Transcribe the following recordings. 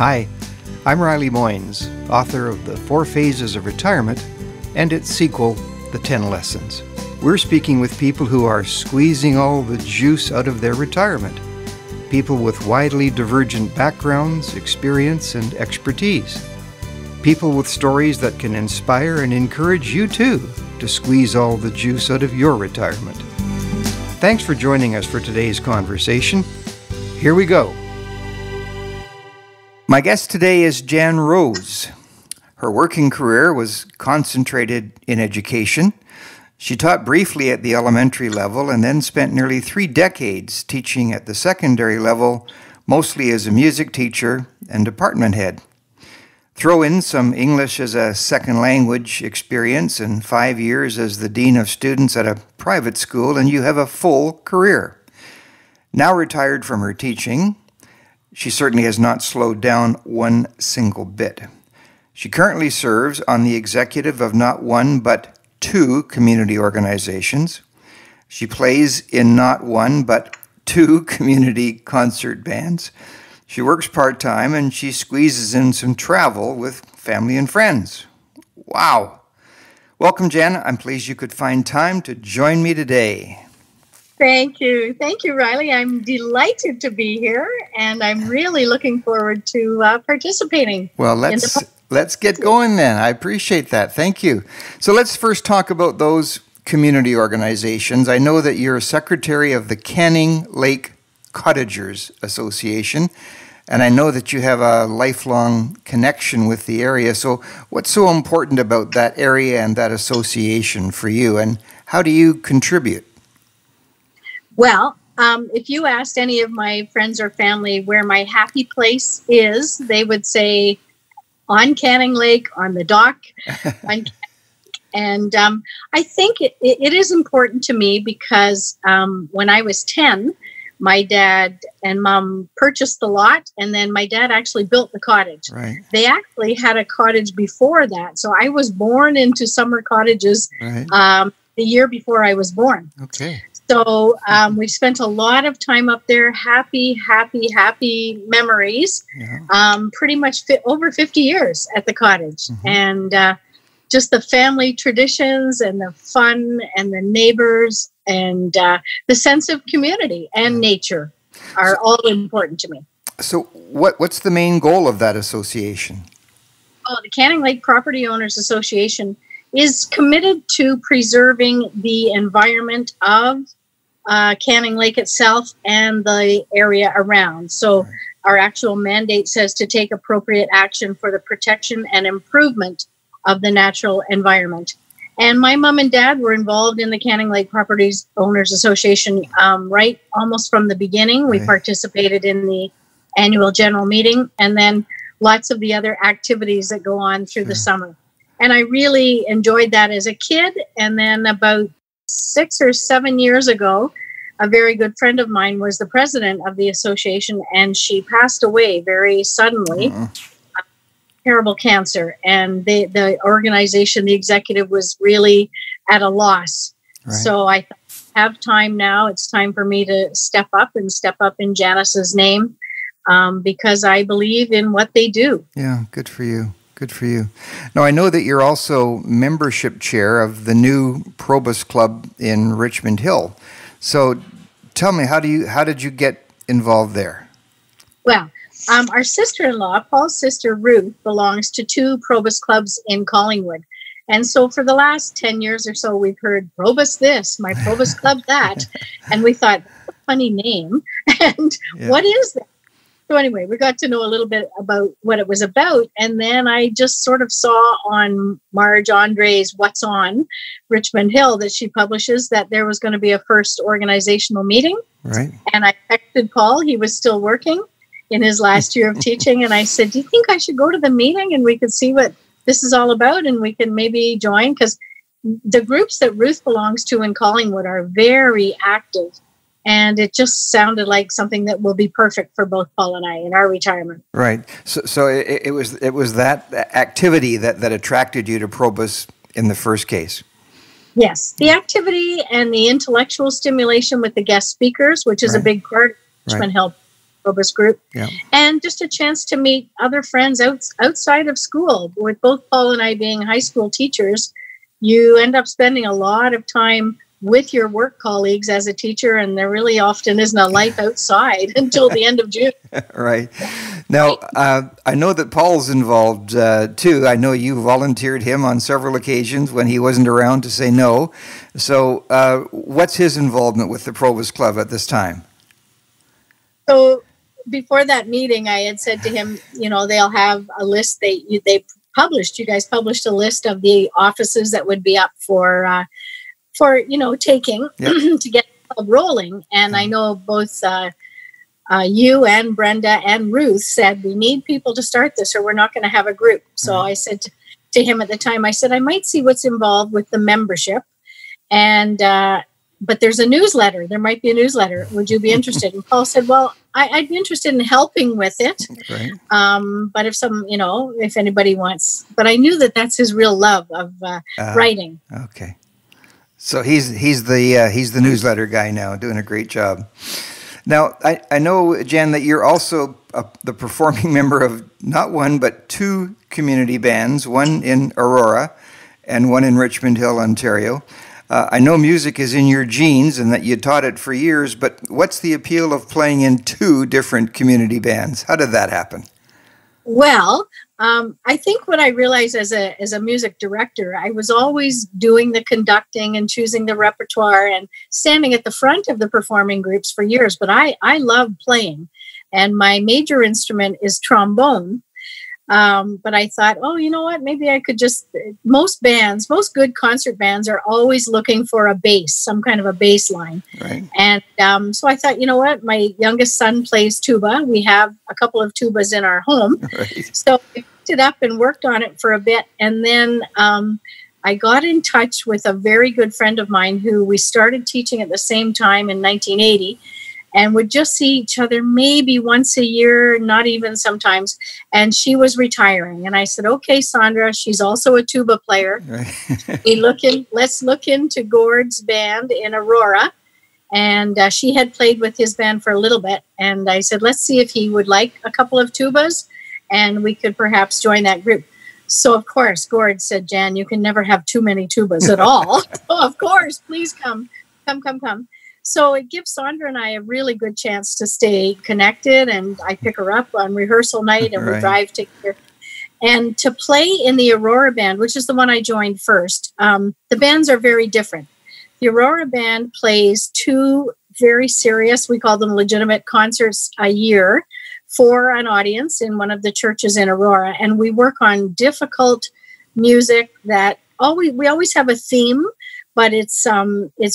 Hi, I'm Riley Moynes, author of The 4 Phases of Retirement and its sequel, The 10 Lessons. We're speaking with people who are squeezing all the juice out of their retirement. People with widely divergent backgrounds, experience, and expertise. People with stories that can inspire and encourage you too to squeeze all the juice out of your retirement. Thanks for joining us for today's conversation. Here we go. My guest today is Jan Rose. Her working career was concentrated in education. She taught briefly at the elementary level and then spent nearly 3 decades teaching at the secondary level, mostly as a music teacher and department head. Throw in some English as a second language experience and 5 years as the dean of students at a private school, and you have a full career. Now retired from her teaching, she certainly has not slowed down one single bit. She currently serves on the executive of not one but 2 community organizations. She plays in not one but 2 community concert bands. She works part-time and she squeezes in some travel with family and friends. Wow! Welcome, Jen. I'm pleased you could find time to join me today. Thank you. Thank you, Riley. I'm delighted to be here, and I'm really looking forward to participating. Well, let's get going then. I appreciate that. Thank you. So let's first talk about those community organizations. I know that you're secretary of the Canning Lake Cottagers Association, and I know that you have a lifelong connection with the area. So what's so important about that area and that association for you, and how do you contribute? Well, if you asked any of my friends or family where my happy place is, they would say on Canning Lake, on the dock. And I think it is important to me because when I was 10, my dad and mom purchased the lot, and then my dad actually built the cottage. Right. They actually had a cottage before that. So I was born into summer cottages the year before I was born. Okay. So we spent a lot of time up there, happy memories, pretty much over 50 years at the cottage. Mm-hmm. And just the family traditions and the fun and the neighbors and the sense of community and nature are all important to me. So what's the main goal of that association? Oh, the Canning Lake Property Owners Association is committed to preserving the environment of Canning Lake itself and the area around. So our actual mandate says to take appropriate action for the protection and improvement of the natural environment. And my mom and dad were involved in the Canning Lake Properties Owners Association right almost from the beginning. We participated in the annual general meeting and then lots of the other activities that go on through the summer. And I really enjoyed that as a kid. And then about 6 or 7 years ago, a very good friend of mine was the president of the association, and she passed away very suddenly. Terrible cancer. And the organization, the executive, was really at a loss. Right. So I have time now. It's time for me to step up in Janice's name because I believe in what they do. Yeah, good for you. Good for you. Now, I know that you're also membership chair of the new Probus Club in Richmond Hill. So tell me, how did you get involved there? Well, our sister-in-law, Paul's sister Ruth, belongs to 2 Probus Clubs in Collingwood. And so for the last 10 years or so, we've heard Probus this, my Probus Club that. And we thought, that's a funny name. And what is that? So anyway, we got to know a little bit about what it was about. And then I just sort of saw on Marge Andre's What's On Richmond Hill that she publishes that there was going to be a first organizational meeting. Right. And I texted Paul. He was still working in his last year of teaching. And I said, do you think I should go to the meeting and we could see what this is all about and we can maybe join? Because the groups that Ruth belongs to in Collingwood are very active. And it just sounded like something that will be perfect for both Paul and I in our retirement. Right. So it was that activity that attracted you to Probus in the first case. Yes, the activity and the intellectual stimulation with the guest speakers, which is a big part of Richmond Hill Probus group, Yeah. and just a chance to meet other friends outside of school. With both Paul and I being high school teachers, you end up spending a lot of time with your work colleagues as a teacher, and there really often isn't a life outside until the end of June. Right. Now, I know that Paul's involved too. I know you volunteered him on several occasions when he wasn't around to say no. So what's his involvement with the Probus Club at this time? So before that meeting, I had said to him, they'll have a list. You guys published a list of the offices that would be up for taking to get the club rolling. And I know both you and Brenda and Ruth said, we need people to start this or we're not going to have a group. So I said to him at the time, I said, I might see what's involved with the membership. And but there's a newsletter. There might be a newsletter. Would you be interested? And Paul said, well, I'd be interested in helping with it. Right. But if anybody wants, but I knew that that's his real love of writing. Okay. So he's the newsletter guy now, doing a great job. Now, I know, Jan, that you're also the performing member of not one, but two community bands, one in Aurora and one in Richmond Hill, Ontario. I know music is in your genes and that you taught it for years, but what's the appeal of playing in two different community bands? How did that happen? Well, I think what I realized as a music director, I was always doing the conducting and choosing the repertoire and standing at the front of the performing groups for years. But I love playing, and my major instrument is trombone. But I thought, you know what? Maybe I could most good concert bands are always looking for a bass, some kind of a bass line. Right. And so I thought, you know what? My youngest son plays tuba. We have a couple of tubas in our home. Right. So I picked it up and worked on it for a bit. And then I got in touch with a very good friend of mine who we started teaching at the same time in 1980. And would just see each other maybe once a year, not even sometimes. And she was retiring. And I said, okay, Sandra, she's also a tuba player. Right. Let's look into Gord's band in Aurora. And she had played with his band for a little bit. And I said, let's see if he would like a couple of tubas and we could perhaps join that group. So, of course, Gord said, Jan, you can never have too many tubas at all. So, of course, please come. So it gives Sandra and I a really good chance to stay connected, and I pick her up on rehearsal night and we drive together. And to play in the Aurora band, which is the one I joined first, the bands are very different. The Aurora band plays two very serious, we call them legitimate concerts a year for an audience in one of the churches in Aurora. And we work on difficult music that we always have a theme, but it's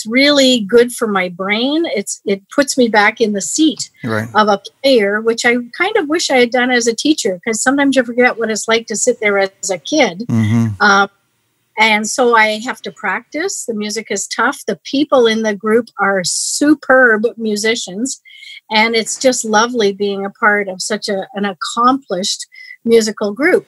really good for my brain. It puts me back in the seat of a player, which I kind of wish I had done as a teacher, because sometimes you forget what it's like to sit there as a kid. Mm-hmm. And so I have to practice. The music is tough. The people in the group are superb musicians, and it's just lovely being a part of such an accomplished musical group.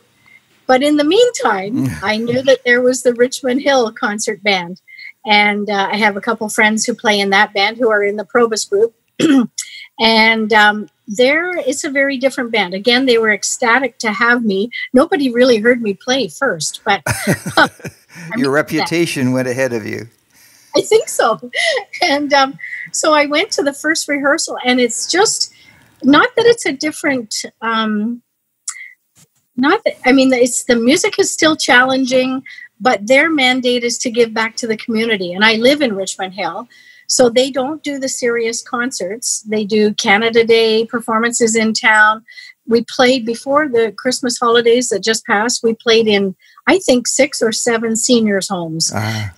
But in the meantime, I knew that there was the Richmond Hill concert band. And I have a couple friends who play in that band who are in the Probus group. And it's a very different band. Again, they were ecstatic to have me. Nobody really heard me play first, but your reputation went ahead of you. I think so. And so I went to the first rehearsal, and it's just not that it's a different. It's the music is still challenging, but their mandate is to give back to the community. And I live in Richmond Hill, so they don't do the serious concerts. They do Canada Day performances in town. We played before the Christmas holidays that just passed. We played in, I think, 6 or 7 seniors' homes.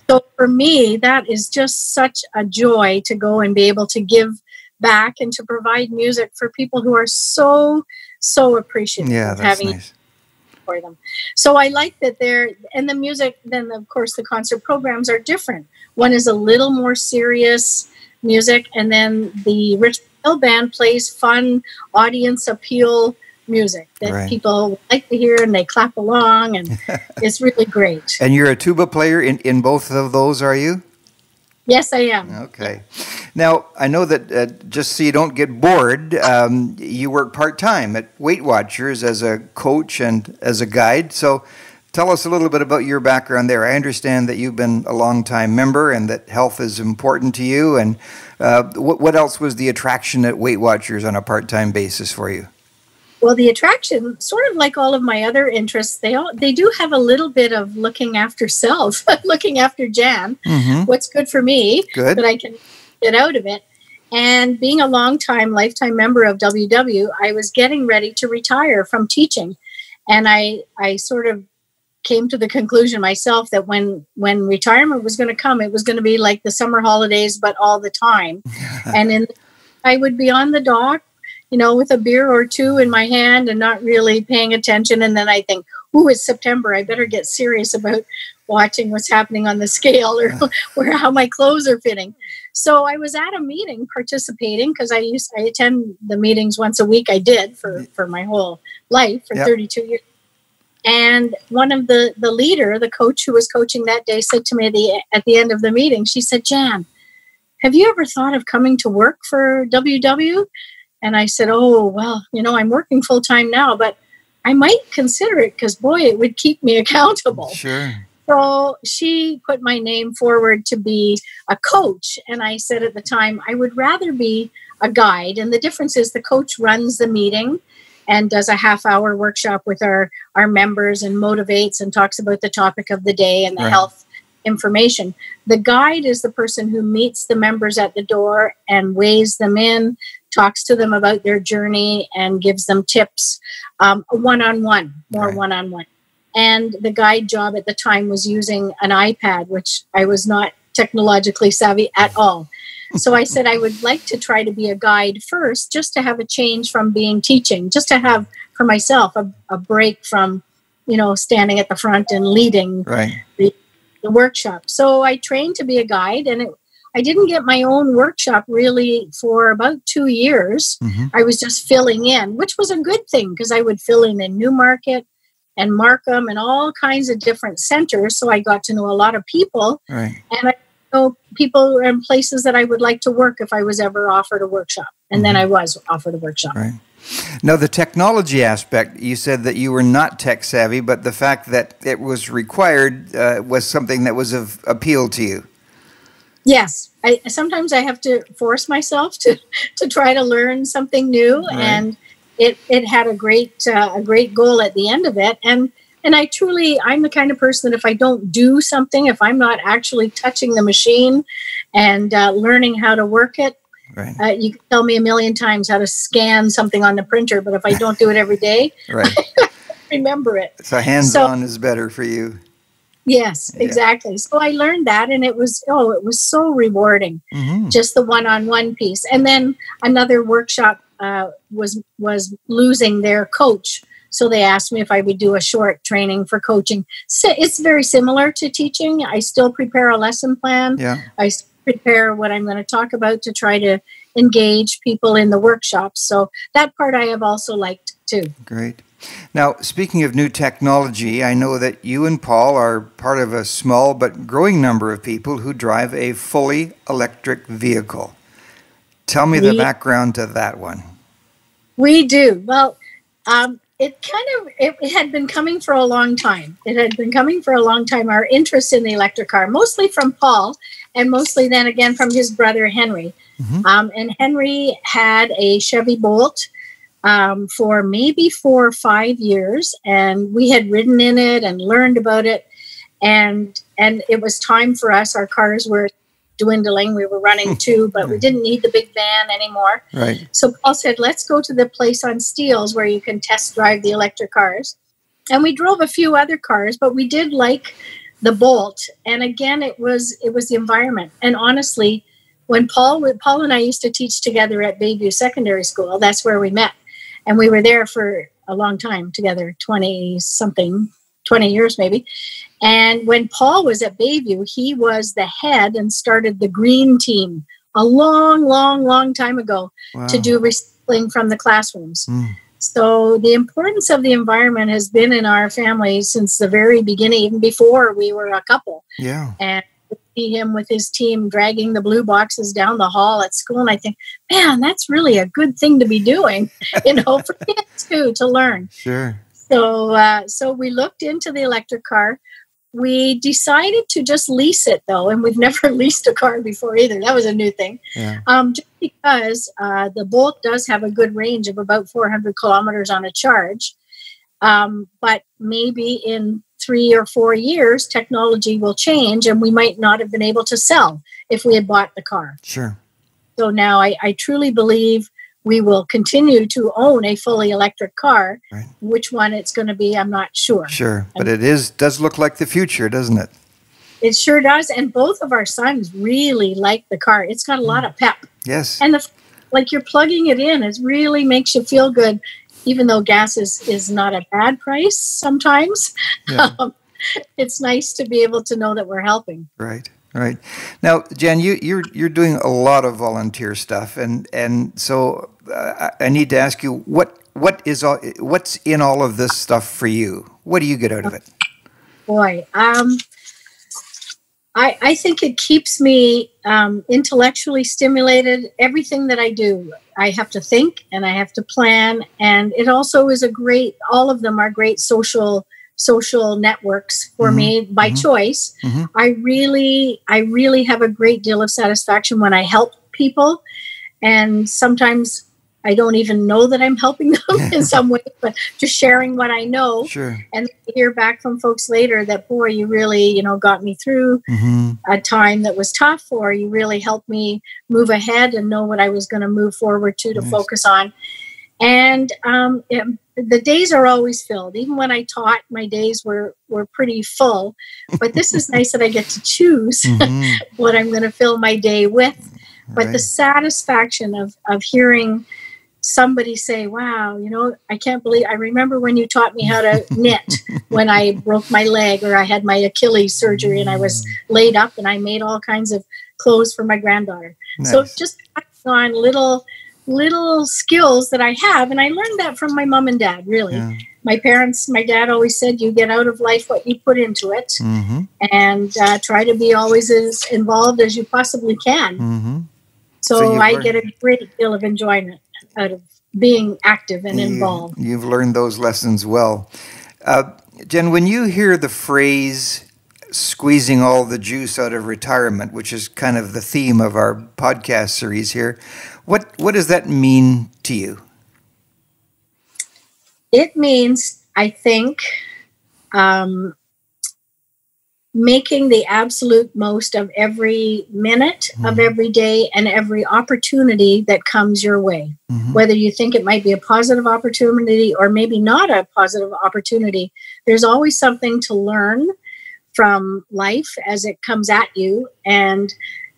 So for me, that is just such a joy to go and be able to give back and to provide music for people who are so appreciative of having nice. For them. So I like that and the music, then of course the concert programs are different. One is a little more serious music, and then the Richmond Hill band plays fun audience appeal music that people like to hear, and they clap along, and it's really great. And you're a tuba player in both of those, are you? Yes, I am. Okay. Now, I know that just so you don't get bored, you work part-time at Weight Watchers as a coach and as a guide. So tell us a little bit about your background there. I understand that you've been a long-time member and that health is important to you. And what else was the attraction at Weight Watchers on a part-time basis for you? Well, the attraction, sort of like all of my other interests, they do have a little bit of looking after self, looking after Jan, what's good for me, that I can get out of it. And being a lifetime member of WW, I was getting ready to retire from teaching. And I sort of came to the conclusion myself that when retirement was going to come, it was going to be like the summer holidays, but all the time. And I would be on the dock, with a beer or two in my hand and not really paying attention. And then I think, it's September. I better get serious about watching what's happening on the scale or how my clothes are fitting. So I was at a meeting participating because I attend the meetings once a week. I did for my whole life for 32 years. And one of the leader, the coach who was coaching that day, said to me at the end of the meeting, she said, "Jan, have you ever thought of coming to work for WW?" And I said, "Oh, well, I'm working full time now, but I might consider it because, boy, it would keep me accountable." Sure. So she put my name forward to be a coach. And I said at the time, I would rather be a guide. And the difference is the coach runs the meeting and does a half-hour workshop with our members and motivates and talks about the topic of the day and the health information. The guide is the person who meets the members at the door and weighs them in, talks to them about their journey and gives them tips, one-on-one. And the guide job at the time was using an iPad, which I was not technologically savvy at all. So I said I would like to try to be a guide first, just to have a change from being teaching, just to have for myself a break from, standing at the front and leading the workshop. So I trained to be a guide, and I didn't get my own workshop really for about 2 years. I was just filling in, which was a good thing because I would fill in Newmarket and Markham and all kinds of different centers. So I got to know a lot of people. And I know people and places that I would like to work if I was ever offered a workshop. And then I was offered a workshop. Now, the technology aspect, you said that you were not tech savvy, but the fact that it was required was something that was of appeal to you. Yes. Sometimes I have to force myself to try to learn something new. And it had a great goal at the end of it. And I'm the kind of person that if I don't do something, if I'm not actually touching the machine and learning how to work it, you can tell me a million times how to scan something on the printer, but if I don't do it every day, I don't remember it. So hands-on is better for you. Yes, exactly. So I learned that, and it was so rewarding, just the one-on-one piece. And then another workshop was losing their coach. So they asked me if I would do a short training for coaching. So it's very similar to teaching. I still prepare a lesson plan. I prepare what I'm going to talk about to try to engage people in the workshops. So that part I have also liked too. Great. Now, speaking of new technology, I know that you and Paul are part of a small but growing number of people who drive a fully electric vehicle. Tell me the background to that one. We do. Well, it had been coming for a long time. Our interest in the electric car, mostly from Paul, and mostly then again from his brother Henry. And Henry had a Chevy Bolt for maybe 4 or 5 years, and we had ridden in it and learned about it, and it was time for us. Our cars were dwindling. We were running 2, but we didn't need the big van anymore. So Paul said, let's go to the place on Steeles where you can test drive the electric cars. And we drove a few other cars, but we did like the Bolt. And again, it was the environment. And honestly, when Paul and I used to teach together at Bayview Secondary School, that's where we met. And we were there for a long time together, 20 years maybe. And when Paul was at Bayview, he was the head and started the green team a long time ago to do recycling from the classrooms. So the importance of the environment has been in our family since the very beginning, even before we were a couple. And see him with his team dragging the blue boxes down the hall at school, and I think, man, that's really a good thing to be doing, for kids too, to learn. Sure. So we looked into the electric car. We decided to just lease it, though, and we've never leased a car before either. That was a new thing. Yeah. Just because the Bolt does have a good range of about 400 kilometers on a charge. But maybe in 3 or 4 years, technology will change, and we might not have been able to sell if we had bought the car. Sure. So now I truly believe we will continue to own a fully electric car. Right. Which one it's going to be, I'm not sure. Sure, but it does look like the future, doesn't it? It sure does, and both of our sons really like the car. It's got a lot of pep. Yes. And you're plugging it in, it really makes you feel good, even though gas is not a bad price sometimes. Yeah. It's nice to be able to know that we're helping. Right. Right. Now, Jen, you're doing a lot of volunteer stuff, and so I need to ask you what's in all of this stuff for you? What do you get out of it? Boy, I think it keeps me intellectually stimulated. Everything that I do, I have to think and I have to plan, and it also is all of them are great social networks for me by choice. Mm-hmm. I really have a great deal of satisfaction when I help people, and sometimes I don't even know that I'm helping them in some way, but just sharing what I know. Sure. And hear back from folks later that, boy, you really, got me through a time that was tough, or you really helped me move ahead and know what I was going to move forward to focus on. And the days are always filled. Even when I taught, my days were pretty full. But this is nice that I get to choose what I'm going to fill my day with. But the satisfaction of hearing somebody say, wow, I can't believe, I remember when you taught me how to knit when I broke my leg, or I had my Achilles surgery and I was laid up, and I made all kinds of clothes for my granddaughter. Nice. So just on little skills that I have, and I learned that from my mom and dad, really. Yeah. My dad always said, you get out of life what you put into it, and try to be always as involved as you possibly can. So I get a great deal of enjoyment out of being active and involved. You've learned those lessons well. Jen, when you hear the phrase squeezing all the juice out of retirement, which is kind of the theme of our podcast series here, what does that mean to you? It means, I think, making the absolute most of every minute of every day and every opportunity that comes your way. Whether you think it might be a positive opportunity or maybe not a positive opportunity, there's always something to learn from life as it comes at you. And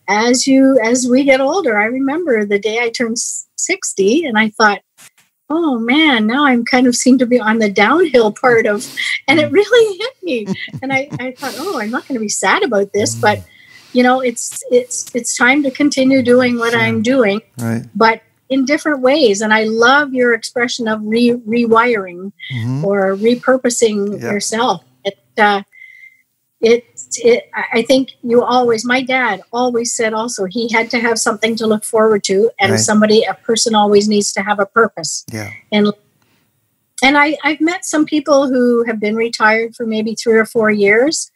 as we get older, I remember the day I turned 60 and I thought, oh man, now I'm kind of seem to be on the downhill part of, and it really hit me. And I thought, oh, I'm not going to be sad about this, but it's time to continue doing what I'm doing, but in different ways. And I love your expression of rewiring or repurposing yourself. I think my dad always said also he had to have something to look forward to, and a person always needs to have a purpose. Yeah. And I've met some people who have been retired for maybe 3 or 4 years,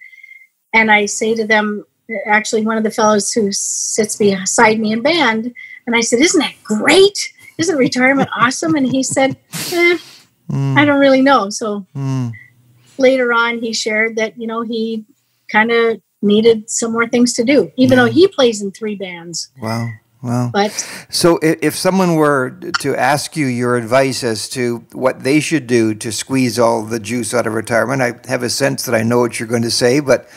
and I say to them, actually one of the fellows who sits beside me in band, and I said, isn't that great? Isn't retirement awesome? And he said, I don't really know. So later on he shared that, he kind of needed some more things to do, even though he plays in 3 bands. Wow. But so if someone were to ask you your advice as to what they should do to squeeze all the juice out of retirement, I have a sense that I know what you're going to say, but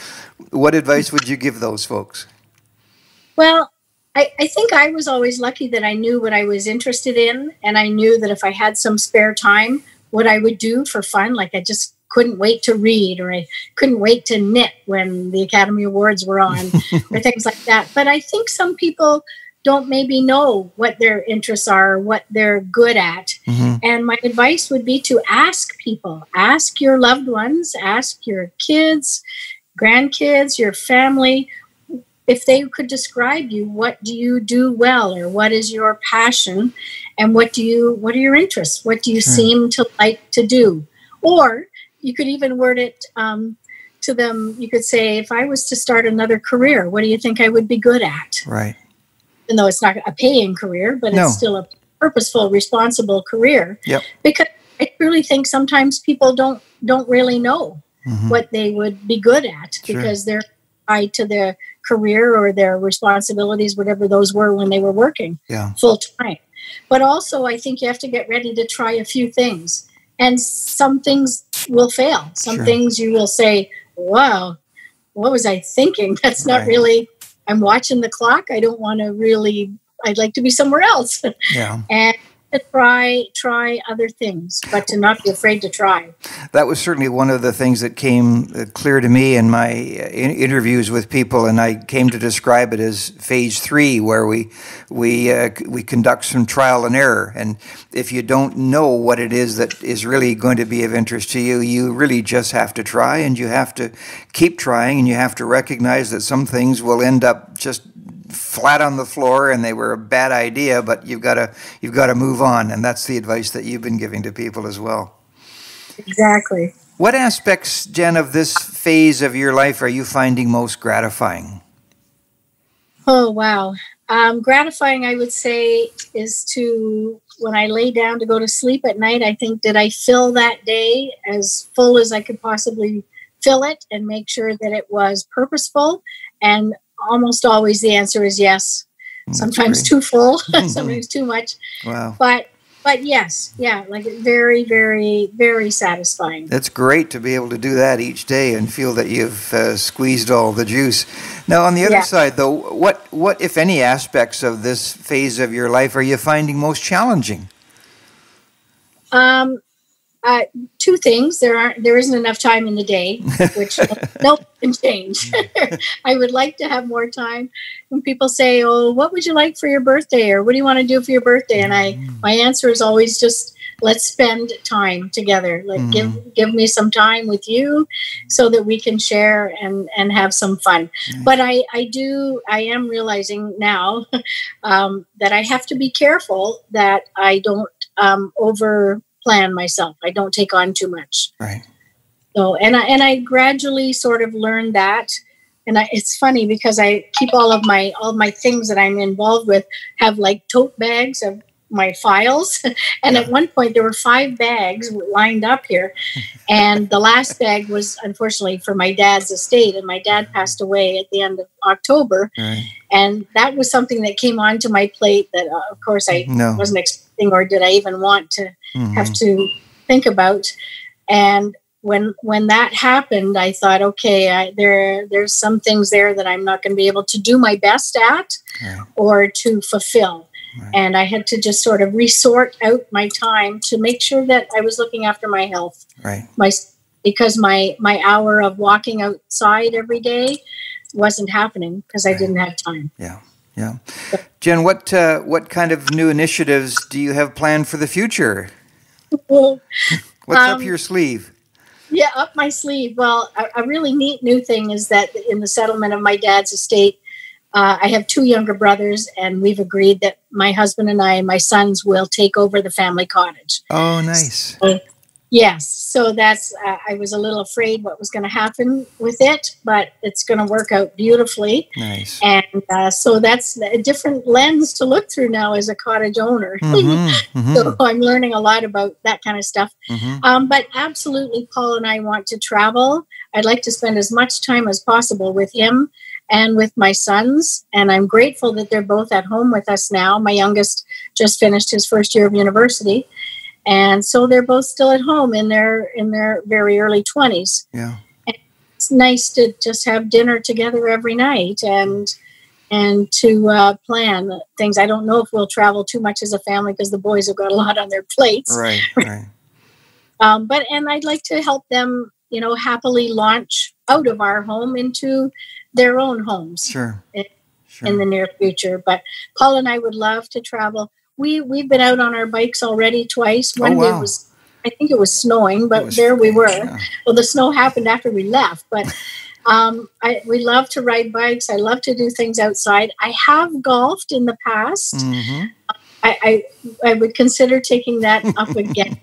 what advice would you give those folks? Well, I think I was always lucky that I knew what I was interested in, and I knew that if I had some spare time, what I would do for fun, like I just couldn't wait to read, or I couldn't wait to knit when the Academy Awards were on, or things like that. But I think some people don't maybe know what their interests are, what they're good at. And my advice would be to ask people, ask your loved ones, ask your kids, grandkids, your family, if they could describe you, what do you do well, or what is your passion, and what are your interests? What do you seem to like to do? Or you could even word it to them. You could say, if I was to start another career, what do you think I would be good at? Right. Even though it's not a paying career, but it's still a purposeful, responsible career. Yep. Because I truly think sometimes people don't really know what they would be good at because they're tied to their career or their responsibilities, whatever those were when they were working full time. But also, I think you have to get ready to try a few things. And some things will fail. Some things you will say, wow, what was I thinking? That's not really, I'm watching the clock. I don't want to really, I'd like to be somewhere else. Yeah. And to try other things, but to not be afraid to try. That was certainly one of the things that came clear to me in my interviews with people, and I came to describe it as phase 3, where we conduct some trial and error. And if you don't know what it is that is really going to be of interest to you, you really just have to try, and you have to keep trying, and you have to recognize that some things will end up just flat on the floor and they were a bad idea, but you've got to move on, and that's the advice that you've been giving to people as well. Exactly. What aspects, Jen, of this phase of your life are you finding most gratifying? Oh, wow. Gratifying, I would say, is to, when I lay down to go to sleep at night, I think, did I fill that day as full as I could possibly fill it, and make sure that it was purposeful? And almost always the answer is yes. Sometimes too full, sometimes too much. Wow. But yes, like very, very, very satisfying. It's great to be able to do that each day and feel that you've squeezed all the juice. Now, on the other side, though, what, if any, aspects of this phase of your life are you finding most challenging? Two things. There isn't enough time in the day, which can change. I would like to have more time. When people say, "Oh, what would you like for your birthday?" or "What do you want to do for your birthday?" and my answer is always just, let's spend time together. Like give me some time with you so that we can share and have some fun. But I am realizing now that I have to be careful that I don't over plan myself. I don't take on too much. Right. So, and I gradually sort of learned that. And it's funny because I keep all my things that I'm involved with have like tote bags of my files. And at one point there were 5 bags lined up here. And the last bag was unfortunately for my dad's estate. And my dad passed away at the end of October. Right. And that was something that came onto my plate that, of course, I wasn't expecting, or did I even want to have to think about. And when that happened, I thought, okay, there's some things there that I'm not going to be able to do my best at or to fulfill. Right. And I had to just sort of resort out my time to make sure that I was looking after my health. Right. Because my hour of walking outside every day wasn't happening because I didn't have time. Yeah. Jen, what kind of new initiatives do you have planned for the future? What's up your sleeve? Yeah, up my sleeve. Well, a really neat new thing is that in the settlement of my dad's estate, I have 2 younger brothers, and we've agreed that my husband and I and my sons will take over the family cottage. Oh, nice. Yes. So that's, I was a little afraid what was going to happen with it, but it's going to work out beautifully. Nice. And so that's a different lens to look through now as a cottage owner. So I'm learning a lot about that kind of stuff. But absolutely, Paul and I want to travel. I'd like to spend as much time as possible with him and with my sons. And I'm grateful that they're both at home with us now. My youngest just finished his first year of university. And so they're both still at home in their very early 20s. Yeah. And it's nice to just have dinner together every night and to plan things. I don't know if we'll travel too much as a family because the boys have got a lot on their plates. Right. And I'd like to help them, happily launch out of our home into their own homes. Sure. In the near future. But Paul and I would love to travel. We've been out on our bikes already twice. One day I think it was snowing, but we were. Yeah. Well, the snow happened after we left, but We love to ride bikes. I love to do things outside. I have golfed in the past. Mm-hmm. I would consider taking that up again,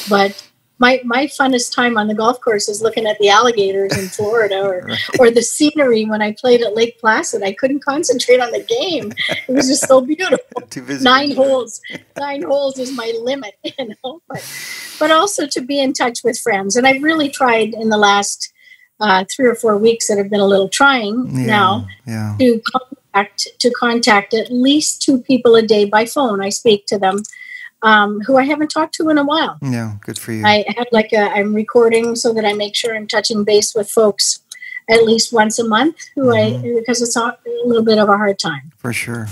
but my funnest time on the golf course is looking at the alligators in Florida, or the scenery. When I played at Lake Placid, I couldn't concentrate on the game. It was just so beautiful. 9 holes. 9 holes is my limit, But also to be in touch with friends. And I've really tried in the last 3 or 4 weeks that have been a little trying now to contact at least 2 people a day by phone. I speak to them who I haven't talked to in a while. Yeah, good for you. I have I'm recording so that I make sure I'm touching base with folks at least once a month because it's a little bit of a hard time. For sure.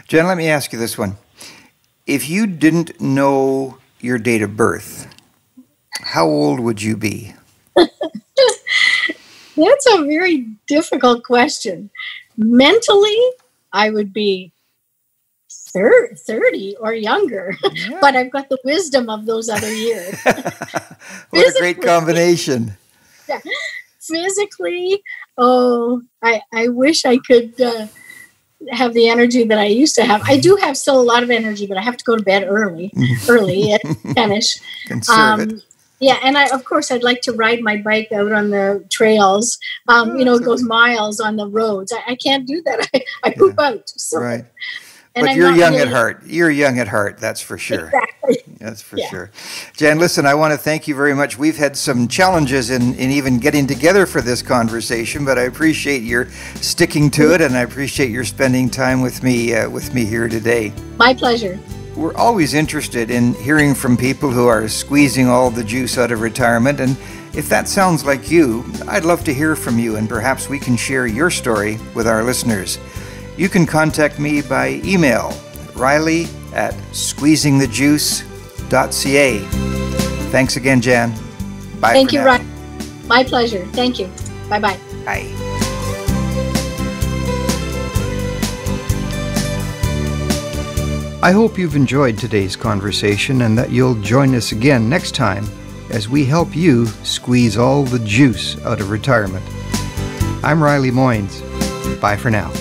Jen, let me ask you this one. If you didn't know your date of birth, how old would you be? That's a very difficult question. Mentally, I would be 30 or younger, but I've got the wisdom of those other years. What a great combination. Yeah. Physically, I wish I could have the energy that I used to have. I do have still a lot of energy, but I have to go to bed early at 10ish. Conserve it. Yeah, and I'd like to ride my bike out on the trails. It goes miles on the roads. I can't do that. I poop out. So. Right. But you're young at heart. You're young at heart, that's for sure. Exactly. That's for sure. Jan, listen, I want to thank you very much. We've had some challenges in even getting together for this conversation, but I appreciate your sticking to it, and I appreciate your spending time with me here today. My pleasure. We're always interested in hearing from people who are squeezing all the juice out of retirement, and if that sounds like you, I'd love to hear from you, and perhaps we can share your story with our listeners. You can contact me by email, riley@squeezingthejuice.ca. Thanks again, Jan. Bye. Thank you, Riley. My pleasure. Thank you. Bye-bye. Bye. I hope you've enjoyed today's conversation and that you'll join us again next time as we help you squeeze all the juice out of retirement. I'm Riley Moynes. Bye for now.